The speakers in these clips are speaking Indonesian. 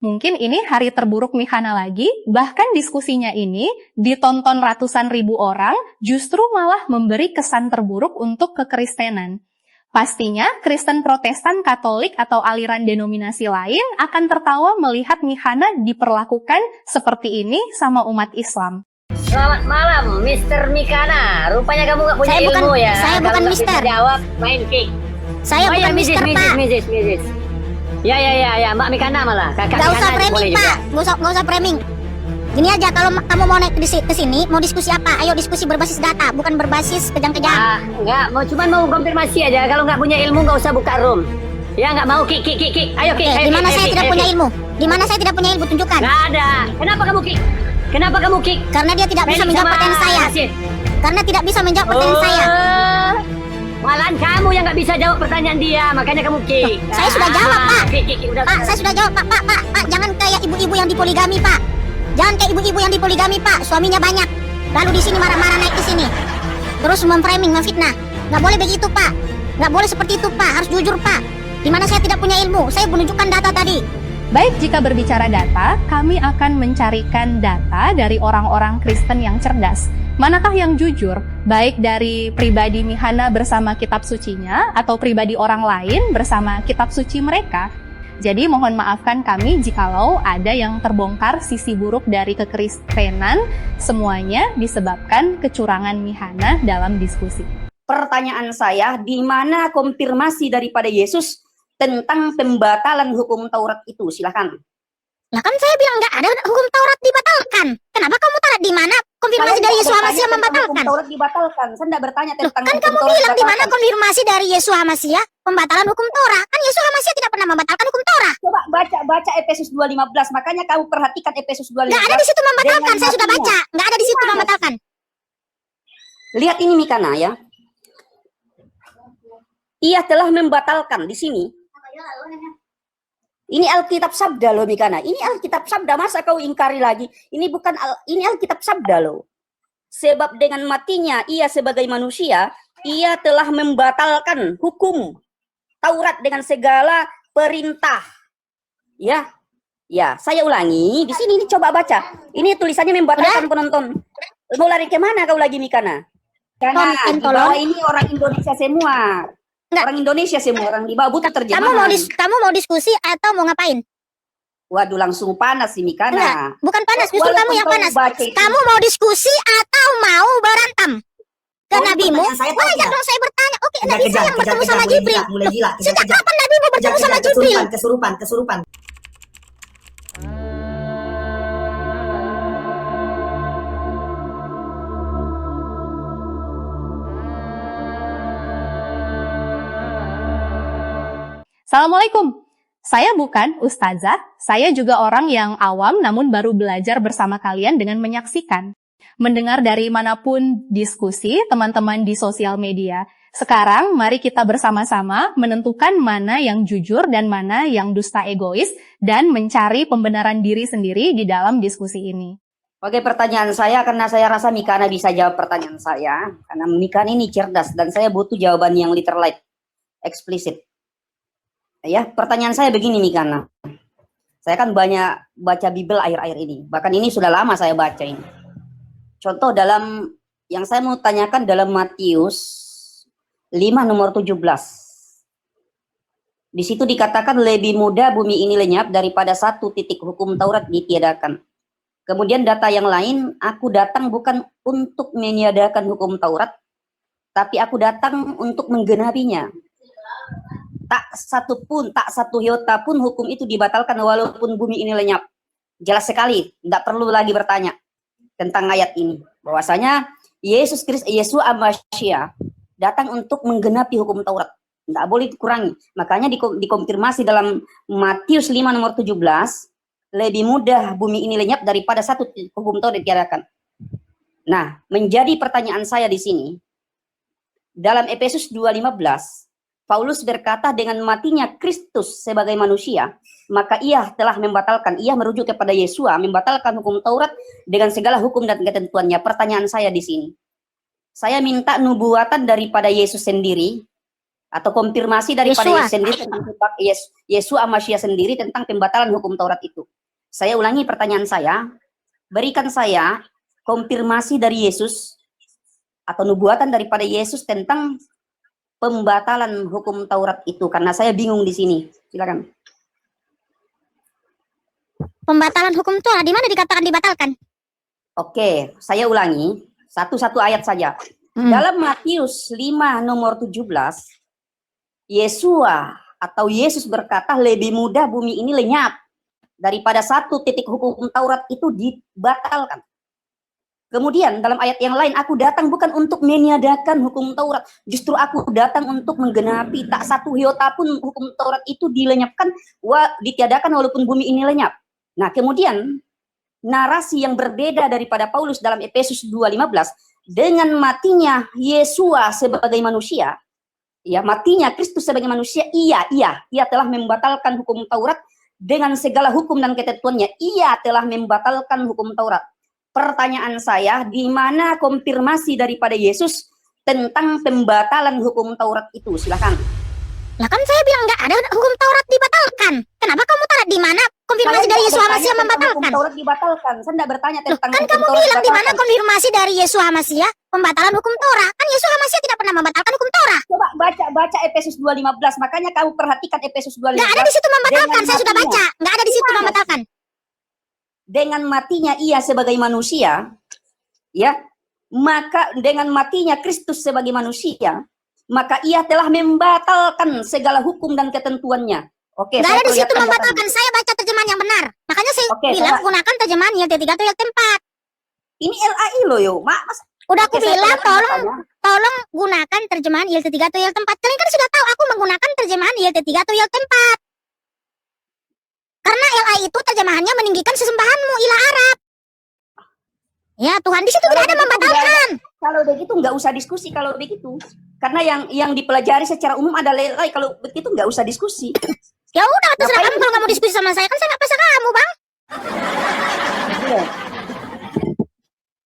Mungkin ini hari terburuk Mihana lagi, bahkan diskusinya ini ditonton ratusan ribu orang, justru malah memberi kesan terburuk untuk kekristenan. Pastinya, Kristen Protestan, Katolik, atau aliran denominasi lain akan tertawa melihat Mihana diperlakukan seperti ini sama umat Islam. Selamat malam, Mr. Mikana. Rupanya kamu gak punya ilmu ya. Saya bukan Mister. Jawab, main kick. Saya bukan Mister, Pak. Misis. Ya, Mbak Mikana malah. Kakak Gak usah Mikana framing, Pak. Gak usah framing. Gini aja, kalau kamu mau naik ke sini, mau diskusi apa? Ayo diskusi berbasis data, bukan berbasis kejang-kejang. Enggak, cuma mau konfirmasi aja. Kalau nggak punya ilmu nggak usah buka room. Ya nggak mau kick. Ayo kick. Di mana saya tidak punya ilmu? Di mana saya tidak punya ilmu? Tunjukkan. Nggak ada. Kenapa kamu kick? Karena dia tidak bisa menjawab pertanyaan saya. Karena tidak bisa menjawab pertanyaan saya. Malahan kamu yang nggak bisa jawab pertanyaan dia, makanya kamu kick. Saya sudah jawab, Pak. Udah. Pak, saya sudah jawab, Pak. Jangan kayak ibu-ibu yang dipoligami, Pak. Jangan kayak ibu-ibu yang dipoligami, Pak. Suaminya banyak. Lalu di sini marah-marah naik ke sini. Terus memframing, memfitnah. Nggak boleh begitu, Pak. Nggak boleh seperti itu, Pak. Harus jujur, Pak. Di mana saya tidak punya ilmu. Saya menunjukkan data tadi. Baik, jika berbicara data, kami akan mencarikan data dari orang-orang Kristen yang cerdas. Manakah yang jujur, baik dari pribadi Mihana bersama kitab sucinya, atau pribadi orang lain bersama kitab suci mereka? Jadi mohon maafkan kami jikalau ada yang terbongkar sisi buruk dari kekristenan, semuanya disebabkan kecurangan Mihana dalam diskusi. Pertanyaan saya, di mana konfirmasi daripada Yesus tentang pembatalan hukum Taurat itu? Silakan. Lah kan saya bilang nggak ada hukum Taurat dibatalkan. Kenapa kamu taruh di mana konfirmasi dari Yesus Hamasiah membatalkan? Hukum Taurat dibatalkan. Saya tidak bertanya tentang kan kamu bilang di mana konfirmasi dari Yesus Hamasiah pembatalan hukum Taurat? Kan Yesus Hamasiah tidak pernah membatalkan hukum Taurat. Coba baca Efesus 2:15. Makanya kamu perhatikan Efesus 2:15. Nggak ada di situ membatalkan. Saya sudah baca. Nggak ada di situ membatalkan. Lihat ini Mikana ya. Ia telah membatalkan di sini. Ini Alkitab Sabda loh Mikana. Ini Alkitab Sabda, masa kau ingkari lagi? Ini Alkitab Sabda loh. Sebab dengan matinya ia sebagai manusia, ia telah membatalkan hukum Taurat dengan segala perintah. Ya. Ya, saya ulangi. Di sini ini coba baca. Ini tulisannya membatalkan penonton. Mau lari ke mana kau lagi Mikana? Karena di bawah ini orang Indonesia semua. Enggak. Orang Indonesia semua, orang di bawah butuh terjemahan. Kamu mau diskusi atau mau ngapain? Waduh, langsung panas sih Mikana. Enggak, bukan panas, justru kamu yang panas. Kamu mau diskusi atau mau berantem? Ke nabimu? Wajar dong saya bertanya. Oke, Nabi saya yang bertemu sama Jibril. Sejak kapan Nabi mau bertemu sama Jibril? Kesurupan. Assalamualaikum. Saya bukan ustazah, saya juga orang yang awam namun baru belajar bersama kalian dengan menyaksikan. Mendengar dari manapun diskusi teman-teman di sosial media. Sekarang mari kita bersama-sama menentukan mana yang jujur dan mana yang dusta egois dan mencari pembenaran diri sendiri di dalam diskusi ini. Oke, pertanyaan saya karena saya rasa Mikana bisa jawab pertanyaan saya. Karena Mikana ini cerdas dan saya butuh jawaban yang literally eksplisit. Ya, pertanyaan saya begini Mikana. Saya kan banyak baca Bible akhir-akhir ini. Bahkan ini sudah lama saya baca ini. Contoh dalam yang saya mau tanyakan dalam Matius 5 nomor 17. Di situ dikatakan lebih mudah bumi ini lenyap daripada satu titik hukum Taurat ditiadakan. Kemudian data yang lain, aku datang bukan untuk meniadakan hukum Taurat, tapi aku datang untuk menggenapinya. Tak satu iota pun hukum itu dibatalkan walaupun bumi ini lenyap. Jelas sekali, tidak perlu lagi bertanya tentang ayat ini. Bahwasanya Yesus Hamasiah datang untuk menggenapi hukum Taurat. Tidak boleh dikurangi. Makanya dikonfirmasi dalam Matius 5 nomor 17, lebih mudah bumi ini lenyap daripada satu hukum Taurat ditiadakan. Nah, menjadi pertanyaan saya di sini, dalam Efesus 2:15, Paulus berkata dengan matinya Kristus sebagai manusia, maka ia telah membatalkan, ia merujuk kepada Yesua, membatalkan hukum Taurat dengan segala hukum dan ketentuannya. Pertanyaan saya di sini, saya minta nubuatan daripada Yesus sendiri, atau konfirmasi daripada Yesua. Yesus sendiri tentang Yesua Masya sendiri tentang pembatalan hukum Taurat itu. Saya ulangi pertanyaan saya, berikan saya konfirmasi dari Yesus atau nubuatan daripada Yesus tentang pembatalan hukum Taurat itu, karena saya bingung di sini. Silakan. Pembatalan hukum Taurat di mana dikatakan dibatalkan? Oke, saya ulangi satu-satu ayat saja. Dalam Matius 5 nomor 17, Yesua atau Yesus berkata, lebih mudah bumi ini lenyap daripada satu titik hukum Taurat itu dibatalkan. Kemudian dalam ayat yang lain, aku datang bukan untuk meniadakan hukum Taurat, justru aku datang untuk menggenapi. Tak satu iota pun hukum Taurat itu dilenyapkan, ditiadakan walaupun bumi ini lenyap. Nah, kemudian narasi yang berbeda daripada Paulus dalam Efesus 2:15, dengan matinya Yesua sebagai manusia, ya, matinya Kristus sebagai manusia, ia telah membatalkan hukum Taurat dengan segala hukum dan ketentuannya. Ia telah membatalkan hukum Taurat. Pertanyaan saya, di mana konfirmasi daripada Yesus tentang pembatalan hukum Taurat itu? Silakan. Lah kan saya bilang nggak ada hukum Taurat dibatalkan. Kenapa kamu taruh di mana konfirmasi dari Yesua Masya membatalkan? Hukum Taurat dibatalkan. Saya tidak bertanya Loh, tentang kan hukum kamu Taurat bilang di mana dibatalkan. konfirmasi dari Yesua Masya pembatalan hukum Taurat? Kan Yesua Masya tidak pernah membatalkan hukum Taurat. Coba baca Efesus 2:15. Makanya kamu perhatikan Efesus 2:15. Nggak ada di situ membatalkan. Dengan Saya sudah matinya. baca. Nggak ada di situ Iya. membatalkan. Dengan matinya ia sebagai manusia, ya, maka dengan matinya Kristus sebagai manusia, maka ia telah membatalkan segala hukum dan ketentuannya. Oke, Nggak saya ada di situ perlihatkan membatalkan. datanya. Saya baca terjemahan yang benar. Makanya saya Oke, bilang saya- gunakan terjemahan YT3 atau YT4. Ini LAI loh, yo. Mas, Udah aku oke, saya bilang perlihatkan tolong datanya. gunakan terjemahan YT3 atau YT4. Kalian kan sudah tahu aku menggunakan terjemahan YT3 atau YT4. Karena LA itu terjemahannya meninggikan sesembahanmu ilah Arab. Ya Tuhan, di situ Kalau tidak ada begitu membatalkan. Kalau begitu nggak usah diskusi kalau begitu. Karena yang dipelajari secara umum ada LAI. Kalau begitu nggak usah diskusi. Ya udah, terserah Ngapain kamu kalau nggak mau diskusi sama saya, kan saya nggak paksa kamu, Bang. Iya.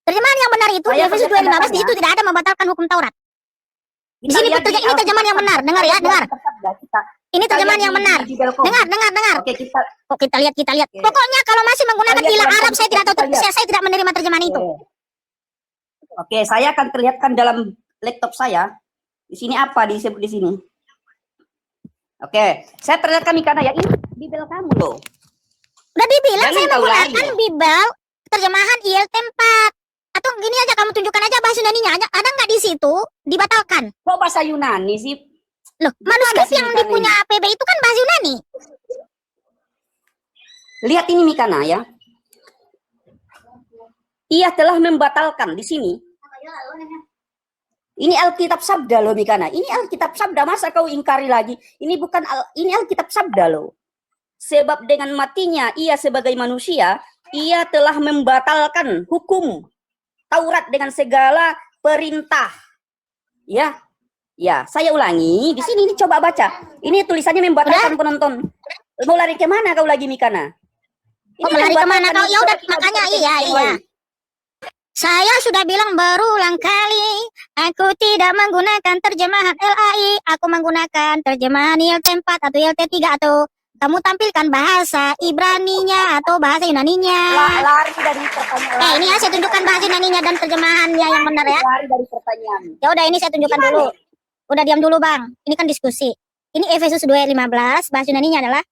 Terjemahan yang benar itu di Saya Efesus perlihatkan 2:15 di situ tidak ada membatalkan hukum Taurat. Di sini Kita lihat ini terjemahan yang benar. Dengar ya, dengar. Ini terjemahan yang benar. Dengar. Oke, kita Oh, kita lihat. Oke. Pokoknya kalau masih menggunakan Kita lihat ilah dalam Arab, saya tidak tahu, kita lihat. saya tidak menerima terjemahan itu. Oke, saya akan perlihatkan dalam laptop saya. Di sini apa disebut di sini? Oke, saya perlihatkan karena ya ini Bibel kamu loh. Udah dibilang Jangan saya kau menggunakan lari. Bible terjemahan ILT4. Atau gini aja, kamu tunjukkan aja bahasa Yunaninya. Ada nggak di situ dibatalkan? Kok bahasa Yunani sih? Loh, manuskrip sih yang Mikana dipunya APB itu kan bahasa Yunani. Lihat ini Mikana ya. Ia telah membatalkan di sini. Ini Alkitab Sabda loh Mikana. Ini Alkitab Sabda, masa kau ingkari lagi? Ini ini Alkitab Sabda loh. Sebab dengan matinya ia sebagai manusia, ia telah membatalkan hukum Taurat dengan segala perintah. Ya. Ya, saya ulangi. Di sini ini coba baca. Ini tulisannya membatalkan penonton. Mau lari kemana kau lagi Mikana? Oh, lari kemana membatalkan kau? Ya udah, Taurat, tidak makanya bisa iya. yang lain. Saya sudah bilang berulang kali, aku tidak menggunakan terjemahan LAI, aku menggunakan terjemahan ILT4 atau ILT3 atau kamu tampilkan bahasa Ibraninya atau bahasa Yunaninya. Lari dari pertanyaan. Ini ya, saya tunjukkan bahasa Yunaninya dan terjemahannya yang benar ya. Lari dari pertanyaan. Ya udah, ini saya tunjukkan Gimana? dulu. Udah diam dulu Bang, ini kan diskusi. Ini Efesus 2:15, bahasa Yunaninya adalah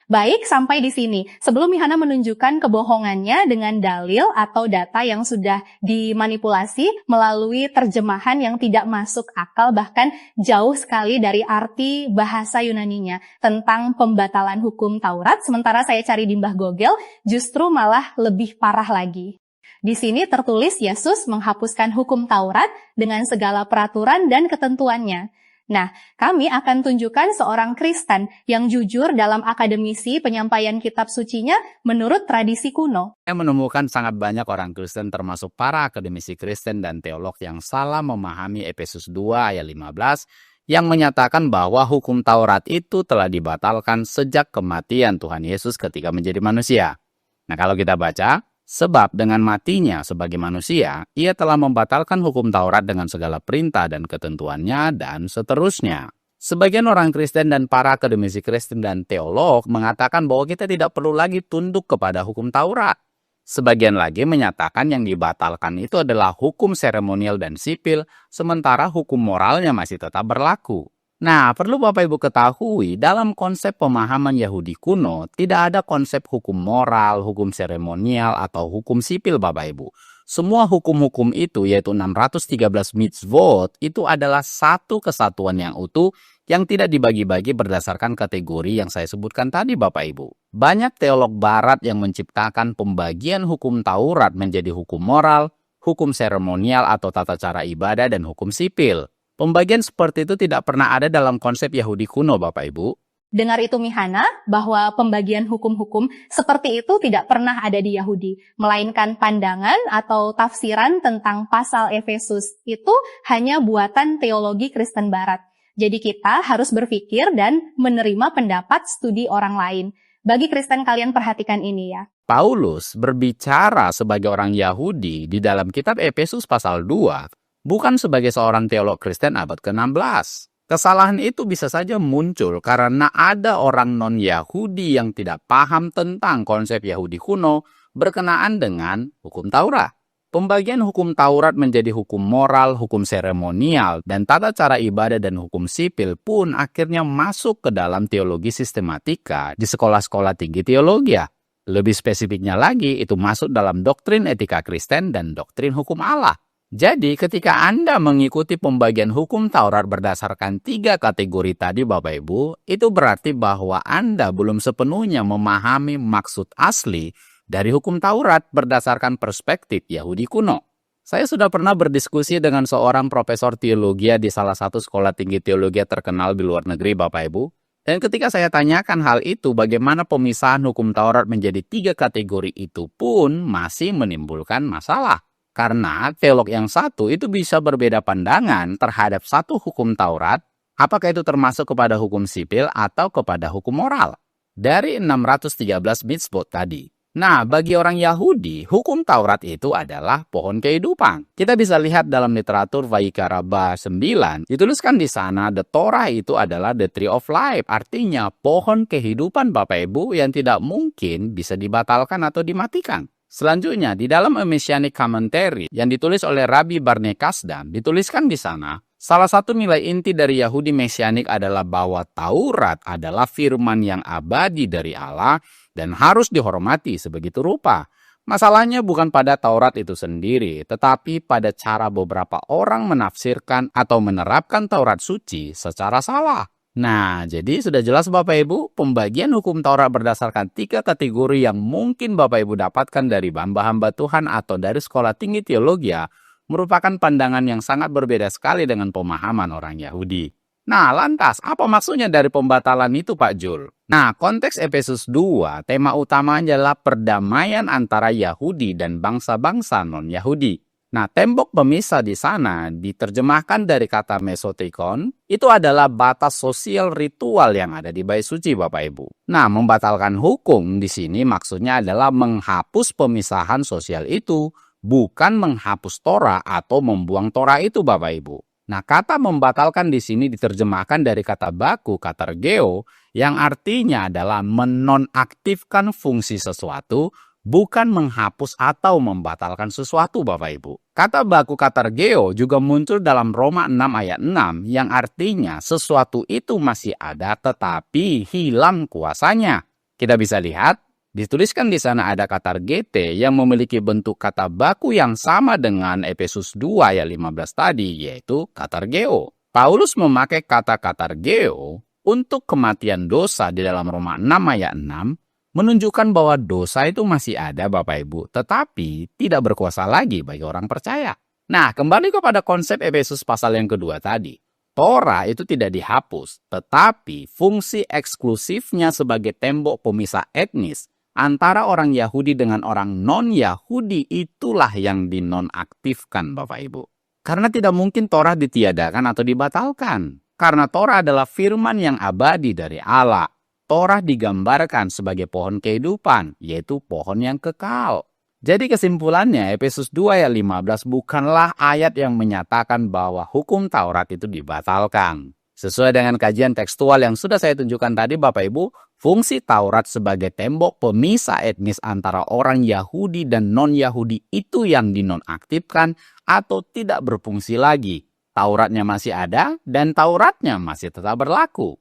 Baik, sampai di sini. Sebelum Mihana menunjukkan kebohongannya dengan dalil atau data yang sudah dimanipulasi melalui terjemahan yang tidak masuk akal, bahkan jauh sekali dari arti bahasa Yunaninya tentang pembatalan hukum Taurat, sementara saya cari di Mbah Google, justru malah lebih parah lagi. Di sini tertulis Yesus menghapuskan hukum Taurat dengan segala peraturan dan ketentuannya. Nah, kami akan tunjukkan seorang Kristen yang jujur dalam akademisi penyampaian kitab sucinya menurut tradisi kuno. Saya menemukan sangat banyak orang Kristen termasuk para akademisi Kristen dan teolog yang salah memahami Efesus 2 ayat 15 yang menyatakan bahwa hukum Taurat itu telah dibatalkan sejak kematian Tuhan Yesus ketika menjadi manusia. Nah, kalau kita baca, sebab dengan matinya sebagai manusia, ia telah membatalkan hukum Taurat dengan segala perintah dan ketentuannya dan seterusnya. Sebagian orang Kristen dan para akademisi Kristen dan teolog mengatakan bahwa kita tidak perlu lagi tunduk kepada hukum Taurat. Sebagian lagi menyatakan yang dibatalkan itu adalah hukum seremonial dan sipil, sementara hukum moralnya masih tetap berlaku. Nah, perlu Bapak Ibu ketahui, dalam konsep pemahaman Yahudi kuno, tidak ada konsep hukum moral, hukum seremonial, atau hukum sipil Bapak Ibu. Semua hukum-hukum itu, yaitu 613 mitzvot, itu adalah satu kesatuan yang utuh yang tidak dibagi-bagi berdasarkan kategori yang saya sebutkan tadi Bapak Ibu. Banyak teolog barat yang menciptakan pembagian hukum Taurat menjadi hukum moral, hukum seremonial atau tata cara ibadah, dan hukum sipil. Pembagian seperti itu tidak pernah ada dalam konsep Yahudi kuno, Bapak Ibu. Dengar itu Mihana, bahwa pembagian hukum-hukum seperti itu tidak pernah ada di Yahudi, melainkan pandangan atau tafsiran tentang pasal Efesus itu hanya buatan teologi Kristen Barat. Jadi kita harus berpikir dan menerima pendapat studi orang lain. Bagi Kristen kalian perhatikan ini ya. Paulus berbicara sebagai orang Yahudi di dalam kitab Efesus pasal 2, bukan sebagai seorang teolog Kristen abad ke-16. Kesalahan itu bisa saja muncul karena ada orang non-Yahudi yang tidak paham tentang konsep Yahudi kuno berkenaan dengan hukum Taurat. Pembagian hukum Taurat menjadi hukum moral, hukum seremonial, dan tata cara ibadah dan hukum sipil pun akhirnya masuk ke dalam teologi sistematika di sekolah-sekolah tinggi teologi. Lebih spesifiknya lagi, itu masuk dalam doktrin etika Kristen dan doktrin hukum Allah. Jadi ketika Anda mengikuti pembagian hukum Taurat berdasarkan 3 kategori tadi Bapak Ibu, itu berarti bahwa Anda belum sepenuhnya memahami maksud asli dari hukum Taurat berdasarkan perspektif Yahudi kuno. Saya sudah pernah berdiskusi dengan seorang profesor teologi di salah satu sekolah tinggi teologi terkenal di luar negeri Bapak Ibu. Dan ketika saya tanyakan hal itu, bagaimana pemisahan hukum Taurat menjadi 3 kategori itu pun masih menimbulkan masalah. Karena teolog yang satu itu bisa berbeda pandangan terhadap satu hukum Taurat, apakah itu termasuk kepada hukum sipil atau kepada hukum moral. Dari 613 mitzvot tadi. Nah, bagi orang Yahudi, hukum Taurat itu adalah pohon kehidupan. Kita bisa lihat dalam literatur Vayikra bab 9, dituliskan di sana, the Torah itu adalah the tree of life. Artinya, pohon kehidupan Bapak Ibu yang tidak mungkin bisa dibatalkan atau dimatikan. Selanjutnya, di dalam A Messianic Commentary yang ditulis oleh Rabbi Barney Kasdan, dituliskan di sana, salah satu nilai inti dari Yahudi Mesianik adalah bahwa Taurat adalah firman yang abadi dari Allah dan harus dihormati sebegitu rupa. Masalahnya bukan pada Taurat itu sendiri, tetapi pada cara beberapa orang menafsirkan atau menerapkan Taurat suci secara salah. Nah, jadi sudah jelas Bapak Ibu, pembagian hukum Taurat berdasarkan 3 kategori yang mungkin Bapak Ibu dapatkan dari hamba-hamba Tuhan atau dari sekolah tinggi teologi merupakan pandangan yang sangat berbeda sekali dengan pemahaman orang Yahudi. Nah, lantas apa maksudnya dari pembatalan itu Pak Jul? Nah, konteks Efesus 2, tema utamanya adalah perdamaian antara Yahudi dan bangsa-bangsa non-Yahudi. Nah, tembok pemisah di sana diterjemahkan dari kata mesotikon, itu adalah batas sosial ritual yang ada di bait suci Bapak Ibu. Nah, membatalkan hukum di sini maksudnya adalah menghapus pemisahan sosial itu, bukan menghapus Torah atau membuang Torah itu Bapak Ibu. Nah, kata membatalkan di sini diterjemahkan dari kata baku, katargeo, yang artinya adalah menonaktifkan fungsi sesuatu, bukan menghapus atau membatalkan sesuatu Bapak Ibu. Kata baku katargeo juga muncul dalam Roma 6 ayat 6 yang artinya sesuatu itu masih ada tetapi hilang kuasanya. Kita bisa lihat, dituliskan di sana ada katargete yang memiliki bentuk kata baku yang sama dengan Efesus 2 ayat 15 tadi, yaitu katargeo. Paulus memakai kata katargeo untuk kematian dosa di dalam Roma 6 ayat 6, menunjukkan bahwa dosa itu masih ada Bapak Ibu, tetapi tidak berkuasa lagi bagi orang percaya. Nah, kembali kepada konsep Efesus pasal yang kedua tadi. Torah itu tidak dihapus, tetapi fungsi eksklusifnya sebagai tembok pemisah etnis antara orang Yahudi dengan orang non-Yahudi itulah yang dinonaktifkan Bapak Ibu. Karena tidak mungkin Torah ditiadakan atau dibatalkan. Karena Torah adalah firman yang abadi dari Allah. Torah digambarkan sebagai pohon kehidupan, yaitu pohon yang kekal. Jadi kesimpulannya, Efesus 2 ayat 15 bukanlah ayat yang menyatakan bahwa hukum Taurat itu dibatalkan. Sesuai dengan kajian tekstual yang sudah saya tunjukkan tadi Bapak Ibu, fungsi Taurat sebagai tembok pemisah etnis antara orang Yahudi dan non-Yahudi itu yang dinonaktifkan atau tidak berfungsi lagi. Tauratnya masih ada dan Tauratnya masih tetap berlaku.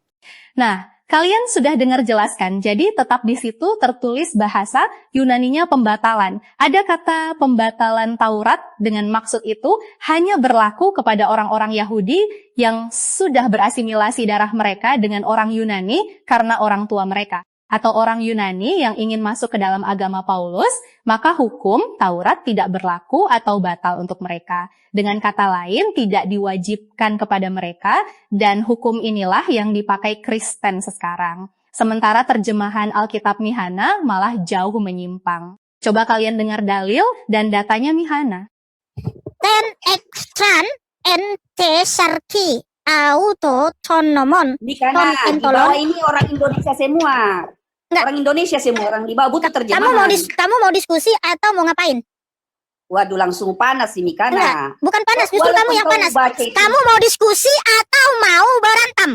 Nah, kalian sudah dengar jelaskan, jadi tetap di situ tertulis bahasa Yunaninya pembatalan. Ada kata pembatalan Taurat dengan maksud itu hanya berlaku kepada orang-orang Yahudi yang sudah berasimilasi darah mereka dengan orang Yunani karena orang tua mereka. Atau orang Yunani yang ingin masuk ke dalam agama Paulus, maka hukum Taurat tidak berlaku atau batal untuk mereka. Dengan kata lain, tidak diwajibkan kepada mereka, dan hukum inilah yang dipakai Kristen sekarang. Sementara terjemahan Alkitab Mihana malah jauh menyimpang. Coba kalian dengar dalil dan datanya Mihana. Ten extran ente sarki auto tonomon. Di kanan, di bawah ini orang Indonesia semua. Enggak. Orang Indonesia semua, orang di bawah butuh terjemahan. Kamu mau diskusi atau mau ngapain? Waduh, langsung panas ini Enggak, Mikana. bukan panas, justru kamu yang panas. Kamu mau diskusi atau mau berantem?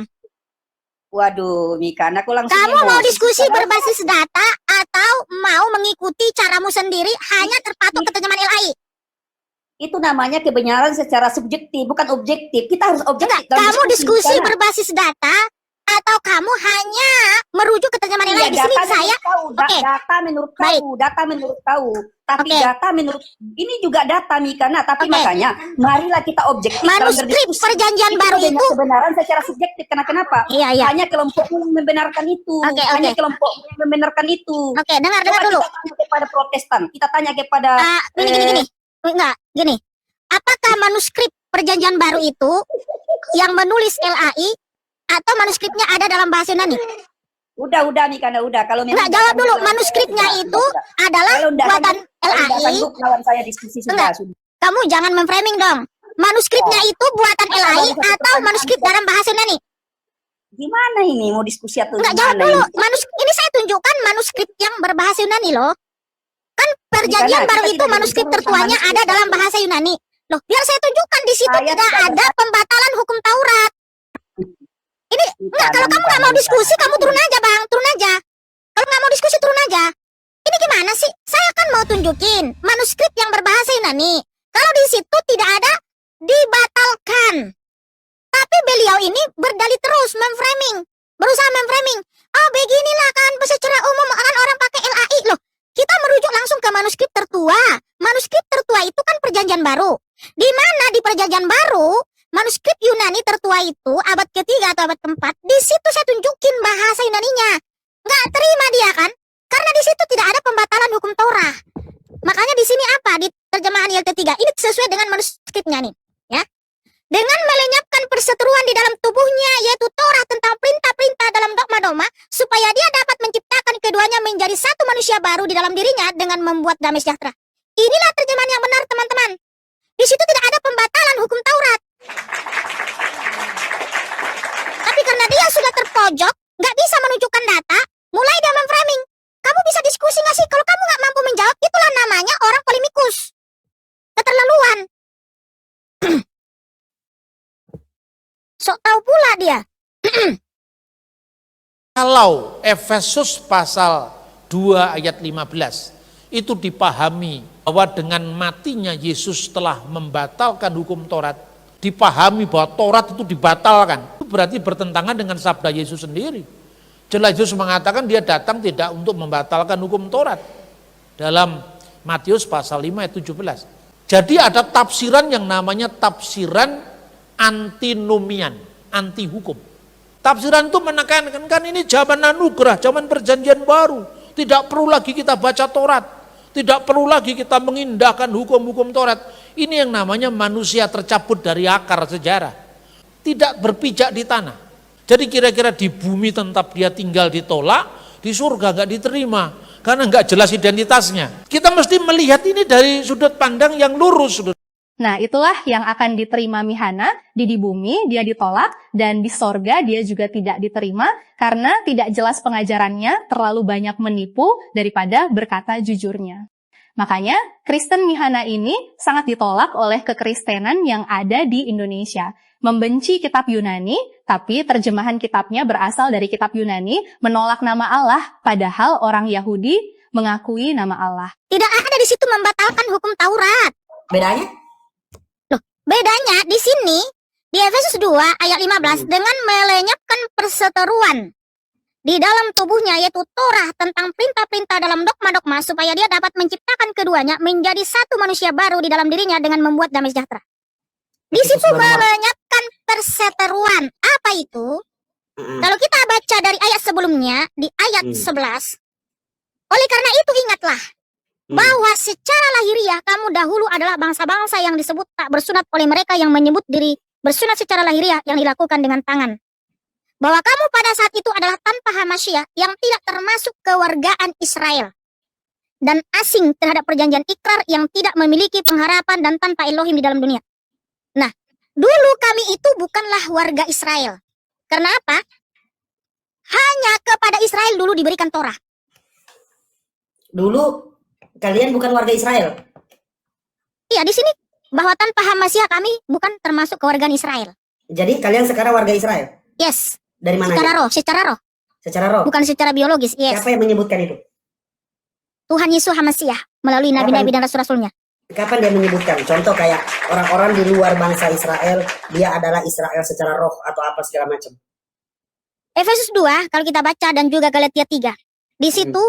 Waduh, Mikana, aku langsung Kamu mau emosi. diskusi Karena berbasis data atau mau mengikuti caramu sendiri hanya terpatok ke terjemahan LAI? itu namanya kebenaran secara subjektif, bukan objektif. Kita harus objektif. Enggak, dalam kamu diskusi Mikana. berbasis data atau kamu hanya merujuk ke terjemahan Iya, LAI? Di sini data saya menurut kau, Oke. data menurut Baik. kau, data menurut kau. Tapi Oke. data menurut ini juga data Mikana, tapi Oke. makanya marilah kita objektif dalam manuskrip berdiskusi. perjanjian Itu baru itu. kebenaran secara subjektif. Kenapa? Iya, iya. Hanya kelompok yang membenarkan itu. Oke, Hanya oke. kelompok yang membenarkan itu. Oke, dengar Coba dulu. kita tanya kepada Protestan. Kita tanya kepada Gini. Enggak, gini. Apakah manuskrip perjanjian baru itu yang menulis LAI atau manuskripnya ada dalam bahasa Yunani? udah Mikana, udah. Kalau memang Enggak, jawab dulu. Manuskripnya itu adalah buatan LAI. lawan saya diskusi sudah. Kamu jangan memframing dong. Manuskripnya itu buatan LAI atau manuskrip dalam bahasa Yunani? Gimana ini mau diskusi atau Enggak, jawab gimana dulu. ini? Ini saya tunjukkan manuskrip yang berbahasa Yunani loh. Kan perjanjian Kita baru tidak itu manuskrip bicara tertuanya manuskrip. ada dalam bahasa Yunani. Loh, biar saya tunjukkan di situ Saya tidak tidak ada pembatalan hukum Taurat. Enggak, kalau kamu nggak mau diskusi, kamu turun aja, Bang. Turun aja. Kalau nggak mau diskusi, turun aja. Ini gimana sih? Saya kan mau tunjukin manuskrip yang berbahasa Yunani. Kalau di situ tidak ada dibatalkan. Tapi beliau ini berdalih terus, berusaha memframing. Oh, beginilah kan secara umum kan orang pakai LAI. Loh, kita merujuk langsung ke manuskrip tertua. Manuskrip tertua itu kan perjanjian baru. Di mana di perjanjian baru, manuskrip Yunani tertua itu abad ketiga atau abad keempat, di situ saya tunjukin bahasa Yunaninya. Nggak terima dia kan? Karena di situ tidak ada pembatalan hukum Torah. Makanya di sini apa? Di terjemahan YLT3 ini sesuai dengan manuskripnya nih, ya. Dengan melenyapkan perseteruan di dalam tubuhnya, yaitu Torah tentang perintah-perintah dalam dogma-dogma, supaya dia dapat menciptakan keduanya menjadi satu manusia baru di dalam dirinya dengan membuat damai sejahtera. Inilah terjemahan yang benar, teman-teman. Di situ tidak ada pembatalan hukum Taurat. Tapi karena dia sudah terpojok, nggak bisa menunjukkan data, mulai dia memframing. Kamu bisa diskusi nggak sih? Kalau kamu nggak mampu menjawab, itulah namanya orang polemikus. Keterlaluan. Sok tahu pula dia. Kalau Efesus pasal 2 ayat 15 itu dipahami bahwa dengan matinya Yesus telah membatalkan hukum Taurat, dipahami bahwa Taurat itu dibatalkan, itu berarti bertentangan dengan sabda Yesus sendiri. Jelas Yesus mengatakan dia datang tidak untuk membatalkan hukum Taurat dalam Matius pasal 5 ayat 17. Jadi ada tafsiran yang namanya tafsiran antinomian, anti hukum. Tafsiran itu menekankan kan ini zaman anugerah, zaman perjanjian baru. Tidak perlu lagi kita baca Taurat. Tidak perlu lagi kita mengindahkan hukum-hukum Taurat. Ini yang namanya manusia tercabut dari akar sejarah. Tidak berpijak di tanah. Jadi kira-kira di bumi tetap dia tinggal ditolak, di surga nggak diterima. Karena nggak jelas identitasnya. Kita mesti melihat ini dari sudut pandang yang lurus. Nah, itulah yang akan diterima Mihana. Di bumi dia ditolak, dan di sorga dia juga tidak diterima karena tidak jelas pengajarannya, terlalu banyak menipu daripada berkata jujurnya. Makanya Kristen Mihana ini sangat ditolak oleh kekristenan yang ada di Indonesia. Membenci kitab Yunani, tapi terjemahan kitabnya berasal dari kitab Yunani, menolak nama Allah, padahal orang Yahudi mengakui nama Allah. Tidak ada di situ membatalkan hukum Taurat. Bedanya? Loh, bedanya di sini di Efesus 2 ayat 15 dengan melenyapkan perseteruan di dalam tubuhnya, yaitu Torah tentang perintah-perintah dalam dogma-dogma, supaya dia dapat menciptakan keduanya menjadi satu manusia baru di dalam dirinya dengan membuat damai sejahtera. Di situ melenyapkan perseteruan. Apa itu? Kalau kita baca dari ayat sebelumnya, di ayat 11, oleh karena itu ingatlah bahwa secara lahiriah kamu dahulu adalah bangsa-bangsa yang disebut tak bersunat oleh mereka yang menyebut diri bersunat secara lahiriah yang dilakukan dengan tangan. Bahwa kamu pada saat itu adalah tanpa Hamasyiah yang tidak termasuk kewargaan Israel dan asing terhadap perjanjian ikrar yang tidak memiliki pengharapan dan tanpa Elohim di dalam dunia. Nah, dulu kami itu bukanlah warga Israel. Karena apa? Hanya kepada Israel dulu diberikan Torah. Dulu kalian bukan warga Israel. Iya, di sini bahwa tanpa Hamasyiah kami bukan termasuk kewargaan Israel. Jadi kalian sekarang warga Israel. Yes. Dari mana? Secara roh, secara roh. Secara roh. Bukan secara biologis. Yes. Siapa yang menyebutkan itu? Tuhan Yesus Hamasyiah melalui nabi-nabi dan rasul-rasulnya. Kapan dia menyebutkan? Contoh kayak orang-orang di luar bangsa Israel, dia adalah Israel secara roh atau apa segala macam. Efesus 2 kalau kita baca dan juga Galatia 3. Di situ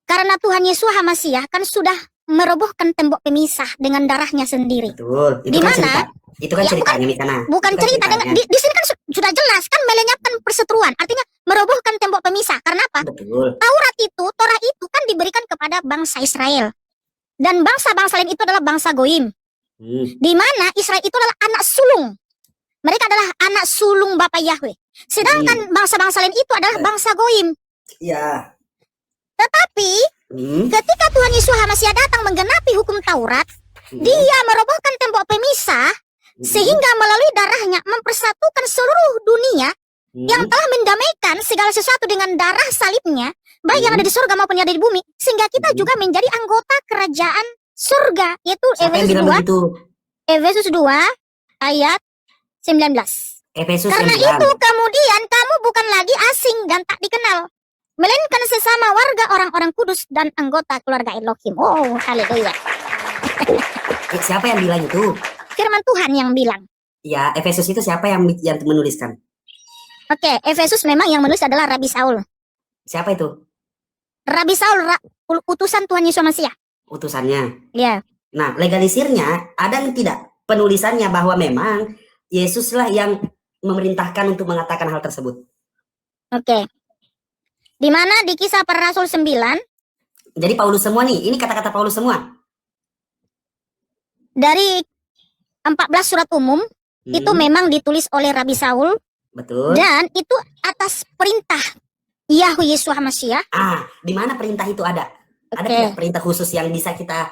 karena Tuhan Yesus Hamasyiah kan sudah merobohkan tembok pemisah dengan darahnya sendiri. Betul. Itu Di kan mana? cerita. Itu kan Ya, ceritanya di sana. Bukan Itu kan cerita dengan ceritanya. di sini kan sudah jelas kan melenyapkan perseteruan, artinya merobohkan tembok pemisah. Karena apa? Betul. Taurat itu, Torah itu kan diberikan kepada bangsa Israel. Dan bangsa-bangsa lain itu adalah bangsa Goim. Di mana Israel itu adalah anak sulung. Mereka adalah anak sulung Bapa Yahweh. Sedangkan bangsa-bangsa lain itu adalah bangsa Goim. Ya. Tetapi ketika Tuhan Yesus Hamasyiah datang menggenapi hukum Taurat, dia merobohkan tembok pemisah sehingga melalui darahnya mempersatukan seluruh dunia yang telah mendamaikan segala sesuatu dengan darah salibnya, baik yang ada di surga maupun yang ada di bumi, sehingga kita juga menjadi anggota kerajaan surga, yaitu Siapa yang bilang begitu? Efesus 2 ayat 19. Efesus Karena yang bilang. itu kemudian kamu bukan lagi asing dan tak dikenal, melainkan sesama warga orang-orang kudus dan anggota keluarga Elohim. Oh, haleluya. Siapa yang bilang itu? Firman Tuhan yang bilang. Ya, Efesus itu siapa yang menuliskan? Oke, Efesus memang yang menulis adalah Rabi Saul. Siapa itu? Rabi Saul, utusan Tuhan Yesus Masiah. Utusannya. Ya, Nah, legalisirnya ada yang tidak penulisannya bahwa memang Yesuslah yang memerintahkan untuk mengatakan hal tersebut. oke. Di mana di Kisah Para Rasul 9, Jadi Paulus semua nih, ini kata-kata Paulus semua. dari 14 surat umum, itu memang ditulis oleh Rabi Saul, Betul. dan itu atas perintah Yahweh Yesus Masiah. Di mana perintah itu ada? Ada Oke. tidak perintah khusus yang bisa kita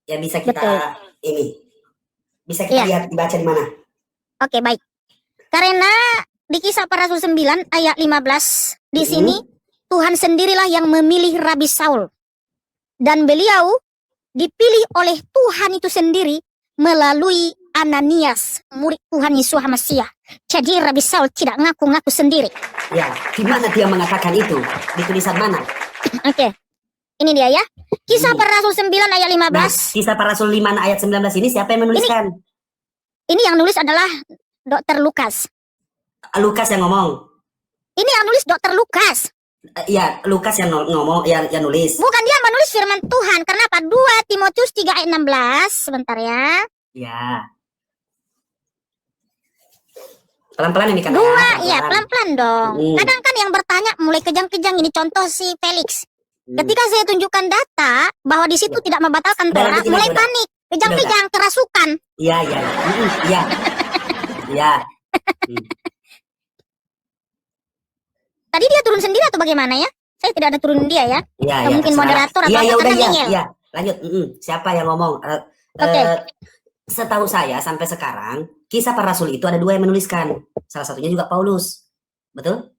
Betul. ini bisa kita Iya. lihat dibaca di mana? Oke, baik. Karena di Kisah Para Rasul 9 ayat 15 di sini Tuhan sendirilah yang memilih Rabi Saul. Dan beliau dipilih oleh Tuhan itu sendiri melalui Ananias, murid Tuhan Yesus Masiah. Jadi Rabi Saul tidak ngaku-ngaku sendiri. Ya, di mana dia mengatakan itu? Di tulisan mana? Oke. Ini dia ya. Kisah Para Rasul 9 ayat 15. Nah, Kisah Para Rasul 5 ayat 19 ini siapa yang menuliskan? Ini yang nulis adalah Dr. Lukas. Lukas yang ngomong. Ini yang nulis Dr. Lukas. Iya, Lukas yang ngomong, yang nulis. Bukan dia menulis firman Tuhan. Karena apa? 2 Timotius 3 ayat 16. Sebentar ya. Ya. Pelan-pelan ini kan. Iya, pelan-pelan dong. Kadang kan yang bertanya mulai kejang-kejang, ini contoh si Felix. Ketika saya tunjukkan data bahwa di situ tidak membatalkan Udah, Torah, lanjutin mulai aja, udah. panik, kejang-kejang, kerasukan. Iya, iya. Iya. Iya. Tadi dia turun sendiri atau bagaimana ya? Saya tidak ada turunin dia ya. Iya, Atau iya. mungkin terserah. moderator atau Iya, apa, ya udah karena ya. ngeyel. Iya. Lanjut. Siapa yang ngomong? Oke. Setahu saya sampai sekarang Kisah Para Rasul itu ada 2 yang menuliskan. Salah satunya juga Paulus. Betul?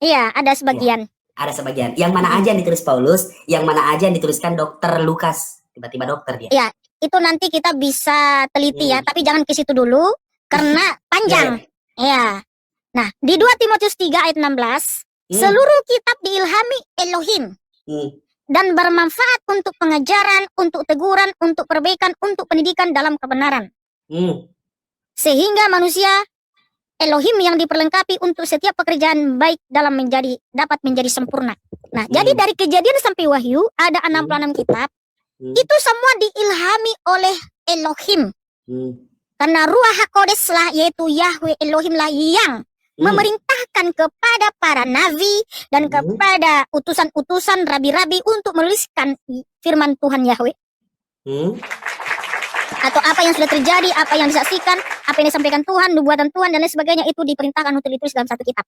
Iya, ada sebagian. Ada sebagian. Yang mana aja yang ditulis Paulus, yang mana aja yang dituliskan Dokter Lukas. Tiba-tiba dokter dia. Iya, itu nanti kita bisa teliti ya, tapi jangan ke situ dulu karena panjang. Ya. Nah, di 2 Timotius 3 ayat 16, seluruh kitab diilhami Elohim dan bermanfaat untuk pengajaran, untuk teguran, untuk perbaikan, untuk pendidikan dalam kebenaran. Sehingga manusia Elohim yang diperlengkapi untuk setiap pekerjaan baik dalam dapat menjadi sempurna. Nah, jadi dari Kejadian sampai Wahyu ada 66 kitab. Itu semua diilhami oleh Elohim. Karena Ruach HaKodes lah, yaitu Yahweh Elohim lah yang memerintahkan kepada para nabi dan kepada utusan-utusan rabi-rabi untuk menuliskan firman Tuhan Yahweh. Atau apa yang sudah terjadi, apa yang disaksikan, apa yang disampaikan Tuhan, nubuatan Tuhan dan lain sebagainya, itu diperintahkan untuk ditulis dalam satu kitab.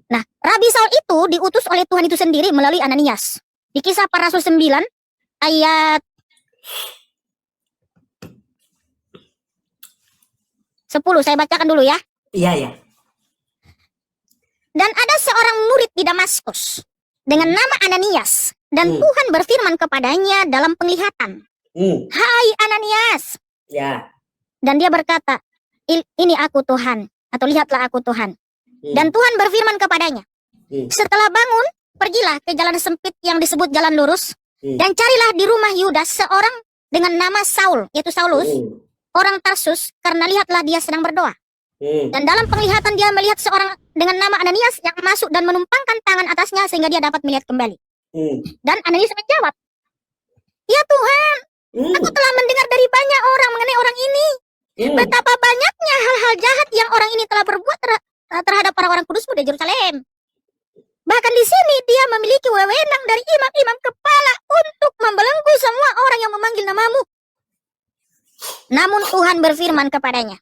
Nah, Rabi Saul itu diutus oleh Tuhan itu sendiri melalui Ananias. Di Kisah Para Rasul 9 ayat 10, saya bacakan dulu ya. Iya. Dan ada seorang murid di Damaskus dengan nama Ananias, dan Tuhan berfirman kepadanya dalam penglihatan, "Hai Ananias." Ya. Dan dia berkata, "Ini aku Tuhan," atau "Lihatlah aku Tuhan." Dan Tuhan berfirman kepadanya, "Setelah bangun, pergilah ke jalan sempit yang disebut jalan lurus, dan carilah di rumah Yudas seorang dengan nama Saul, yaitu Saulus, orang Tarsus, karena lihatlah dia sedang berdoa. Dan dalam penglihatan dia melihat seorang dengan nama Ananias yang masuk dan menumpangkan tangan atasnya sehingga dia dapat melihat kembali." Dan Ananias menjawab, "Ya Tuhan, aku telah mendengar dari banyak orang mengenai orang ini. Betapa banyaknya hal-hal jahat yang orang ini telah berbuat terhadap orang-orang kudusmu di Yerusalem. Bahkan di sini dia memiliki wewenang dari imam-imam kepala untuk membelenggu semua orang yang memanggil namamu." Namun Tuhan berfirman kepadanya,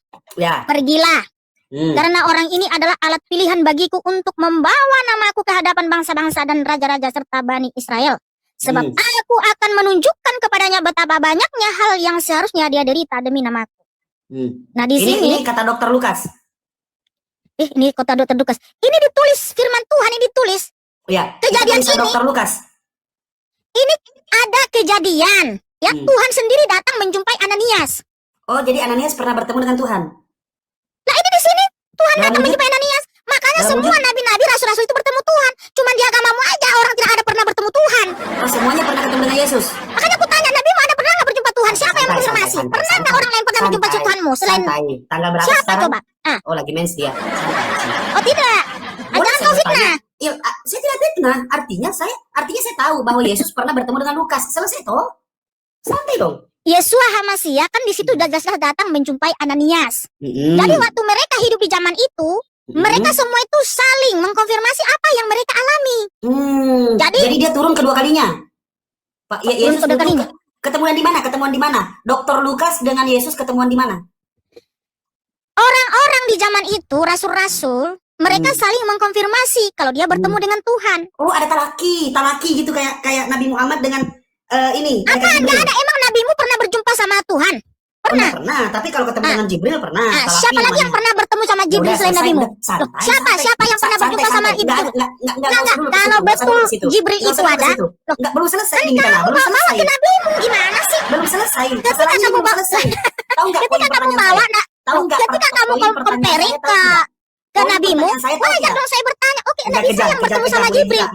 "Pergilah, karena orang ini adalah alat pilihan bagiku untuk membawa namaku ke hadapan bangsa-bangsa dan raja-raja serta Bani Israel. Sebab aku akan menunjukkan kepadanya betapa banyaknya hal yang seharusnya dia derita demi namaku." Nah, di sini ini kata Dokter Lukas. ini kota Dokter Lukas. Ini ditulis firman Tuhan, ini ditulis. Kejadian ini Dokter Lukas. Ini ada kejadian. Ya, Tuhan sendiri datang menjumpai Ananias. Oh, jadi Ananias pernah bertemu dengan Tuhan. Nah, ini di sini Tuhan datang menjumpai Ananias. Makanya semua nabi-nabi, rasul-rasul itu bertemu Tuhan. Cuman di agamamu aja orang tidak ada pernah bertemu Tuhan. Oh, semuanya pernah ketemu dengan Yesus. Makanya aku tanya, nabimu ada pernah nggak berjumpa Tuhan? Siapa yang mengonfirmasi? Pernah nggak orang lain pernah berjumpa Tuhanmu selain tanggal berapa siapa sekarang? coba? Oh, lagi mens dia. Oh tidak. Jangan kau fitnah. Ya, saya tidak fitnah. Artinya saya tahu bahwa Yesus pernah bertemu dengan Lukas. Selesai toh? Santai dong. Yesua HaMasiah kan di situ sudah jelas datang menjumpai Ananias. Jadi waktu mereka hidup di zaman itu, mereka semua itu saling mengkonfirmasi apa yang mereka alami. Jadi dia turun kedua kalinya. Pak, Yesus kedua kalinya. Ketemuan di mana? Ketemuan di mana? Dokter Lukas dengan Yesus ketemuan di mana? Orang-orang di zaman itu, rasul-rasul, mereka saling mengkonfirmasi kalau dia bertemu dengan Tuhan. Oh, ada talaki gitu kayak Nabi Muhammad dengan ini. Apa enggak ada? Emang nabimu pernah berjumpa sama Tuhan? Pernah. Pernah, tapi kalau ketemu dengan Jibril pernah. Siapa lagi yang pernah bertemu sama Jibril selain nabimu? Siapa yang pernah berjumpa sama Jibril? Enggak, kalau betul Jibril itu ada. Enggak, belum selesai ini kita. Belum selesai. Ke nabimu gimana sih? Belum selesai. Ketika kamu bawa, ketika kamu bawa, ketika kamu comparing ke nabimu, wajar dong saya bertanya. Oke, nabi saya yang bertemu sama Jibril.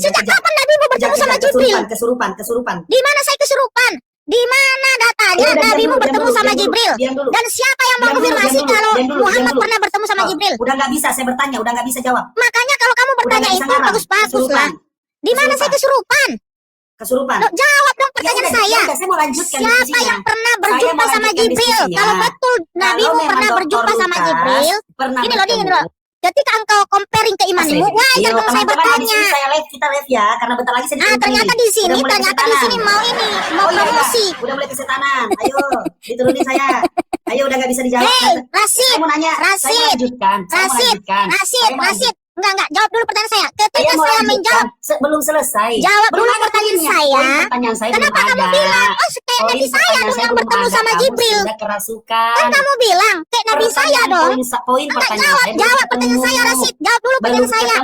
Sejak kapan nabimu bertemu sama Jibril? Kesurupan. Di mana saya kesurupan? Di mana datanya nabimu bertemu sama Jibril? Dan siapa yang mengkonfirmasi kalau Muhammad pernah bertemu sama Jibril? Udah nggak bisa saya bertanya, udah nggak bisa jawab. Makanya kalau kamu bertanya itu bagus-bagus lah. Di mana saya kesurupan? Jawab dong pertanyaan saya. Saya mau lanjutkan. Siapa yang pernah berjumpa sama Jibril? Kalau betul nabimu pernah berjumpa sama Jibril, ini loh. Ketika engkau comparing keimanmu, wajar dong saya bertanya. Kita live ya, karena bentar lagi saya ternyata di sini mau promosi. Udah mulai kesetanan. Ayo, diturunin saya. Ayo, udah nggak bisa dijawab. Hei, Rasid. Saya mau nanya. Rasid. Enggak, jawab dulu pertanyaan saya. Ketika saya menjawab, belum selesai. Jawab dulu pertanyaan saya. Kenapa kamu bilang, kayak nabi saya dong yang bertemu sama Jibril? Kan kamu bilang, kayak nabi saya dong. Enggak, jawab pertanyaan saya, Rasid. Jawab dulu pertanyaan saya.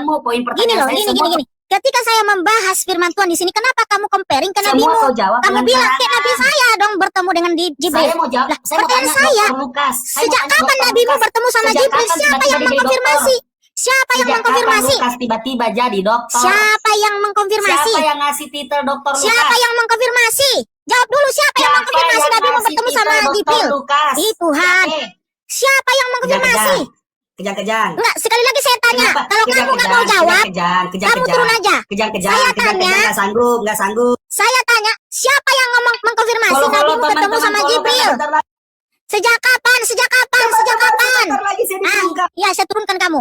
Gini loh, gini. Ketika saya membahas firman Tuhan di sini, kenapa kamu comparing ke Semua nabimu? kau jawab Kamu dengan bilang cara- kayak nabi saya dong bertemu dengan Jibril. Saya mau jawab. Lah, Saya mau pertanyaan tanya saya, Dr. Lukas. Saya mau sejak tanya kapan Dr. nabimu Lukas. bertemu sama Sejak Jibril? kapan Siapa yang tiba-tiba jadi mengkonfirmasi? Siapa yang Sejak kapan mengkonfirmasi? Lukas tiba-tiba jadi dokter? Siapa yang mengkonfirmasi? Siapa yang ngasih titel dokter Lukas? Siapa yang mengkonfirmasi? Jawab dulu, siapa yang mengkonfirmasi nabimu ngasih bertemu titel sama Dr. Jibril? Lukas? Ih Tuhan, Siapa? siapa yang mengkonfirmasi? Kejang-kejang. Enggak, sekali lagi saya tanya. Kenapa? Kalau kamu nggak mau jawab, kamu turun aja. Kejang-kejang. Saya Kejang-kejang tanya. nggak sanggup, nggak sanggup. Saya tanya, siapa yang mengkonfirmasi nabimu ketemu sama Jibril? Sejak kapan? Sejak kapan? Sejak kapan? Lagi saya diturunkan. Iya, saya turunkan kamu.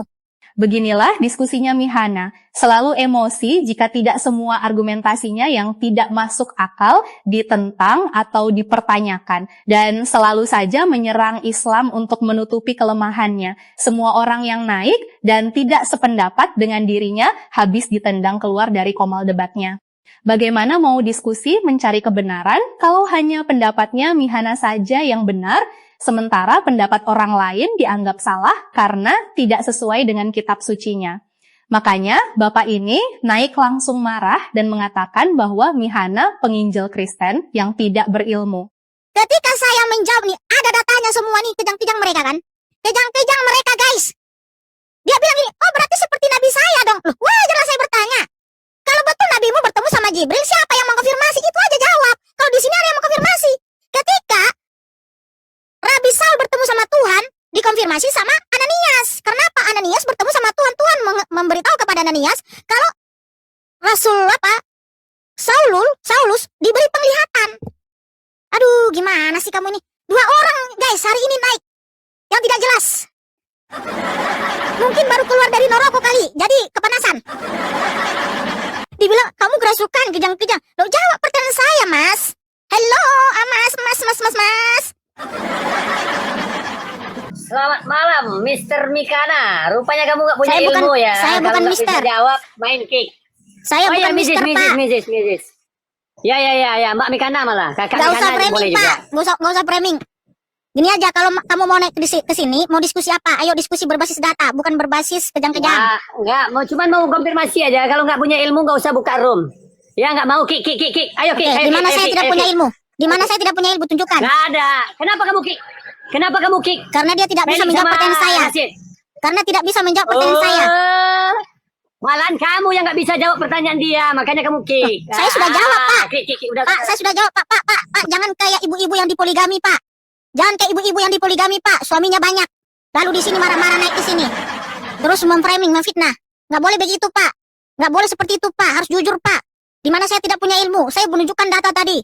Beginilah diskusinya Mihana, selalu emosi jika tidak semua argumentasinya yang tidak masuk akal ditentang atau dipertanyakan, dan selalu saja menyerang Islam untuk menutupi kelemahannya. Semua orang yang naik dan tidak sependapat dengan dirinya habis ditendang keluar dari komal debatnya. Bagaimana mau diskusi mencari kebenaran kalau hanya pendapatnya Mihana saja yang benar, sementara pendapat orang lain dianggap salah karena tidak sesuai dengan kitab sucinya. Makanya Bapak ini naik langsung marah dan mengatakan bahwa Mihana penginjil Kristen yang tidak berilmu. Ketika saya menjawab nih, ada datanya semua nih, kejang-kejang mereka kan? Kejang-kejang mereka guys. Dia bilang gini, oh berarti seperti nabi saya dong. Loh, wajarlah saya bertanya. Kalau betul nabimu bertemu sama Jibril, siapa yang mengkonfirmasi? Itu aja jawab. Kalau di sini ada yang mengkonfirmasi. Ketika Rabi Saul bertemu sama Tuhan, dikonfirmasi sama Ananias. Kenapa Ananias bertemu sama Tuhan? Tuhan memberitahu kepada Ananias kalau Rasul Saulus diberi penglihatan. Aduh, gimana sih kamu ini? Dua orang guys hari ini naik yang tidak jelas. Mungkin baru keluar dari Noroko kali, jadi kepanasan. Dibilang kamu kerasukan, kejang-kejang. Loh, jawab pertanyaan saya, Mas. Halo, Mas. Selamat malam, Mr. Mikana. Rupanya kamu nggak punya Saya bukan- ilmu ya. saya Kalau bukan nggak bisa Mister. jawab, main kick. Saya bukan Mister, Pak. Mrs. Ya, Mbak Mikana malah. Kakak Gak usah Mikana framing, boleh Pak. juga. Gak usah framing. Gini aja, kalau kamu mau naik ke sini, mau diskusi apa? Ayo diskusi berbasis data, bukan berbasis kejang-kejang. Nggak, cuman mau konfirmasi aja. Kalau nggak punya ilmu, nggak usah buka room. Ya, nggak mau kick. Ayo kick. Oke, ayo, di mana kick, saya ayo, tidak kick, punya ayo, ilmu? Di mana saya tidak punya ilmu? Tunjukkan. kick. Nggak ada. Kenapa kamu kick? Karena dia tidak bisa Main menjawab sama pertanyaan saya. Rashid. Karena tidak bisa menjawab pertanyaan saya. Malahan kamu yang nggak bisa jawab pertanyaan dia, makanya kamu kick. Saya sudah jawab, Pak. Kick, udah. Pak, saya sudah jawab, Pak. Jangan kayak ibu-ibu yang dipoligami, Pak. Jangan kayak ibu-ibu yang dipoligami, Pak. Suaminya banyak. Lalu di sini marah-marah naik ke sini. Terus memframing, memfitnah. Nggak boleh begitu, Pak. Nggak boleh seperti itu, Pak. Harus jujur, Pak. Di mana saya tidak punya ilmu. Saya menunjukkan data tadi.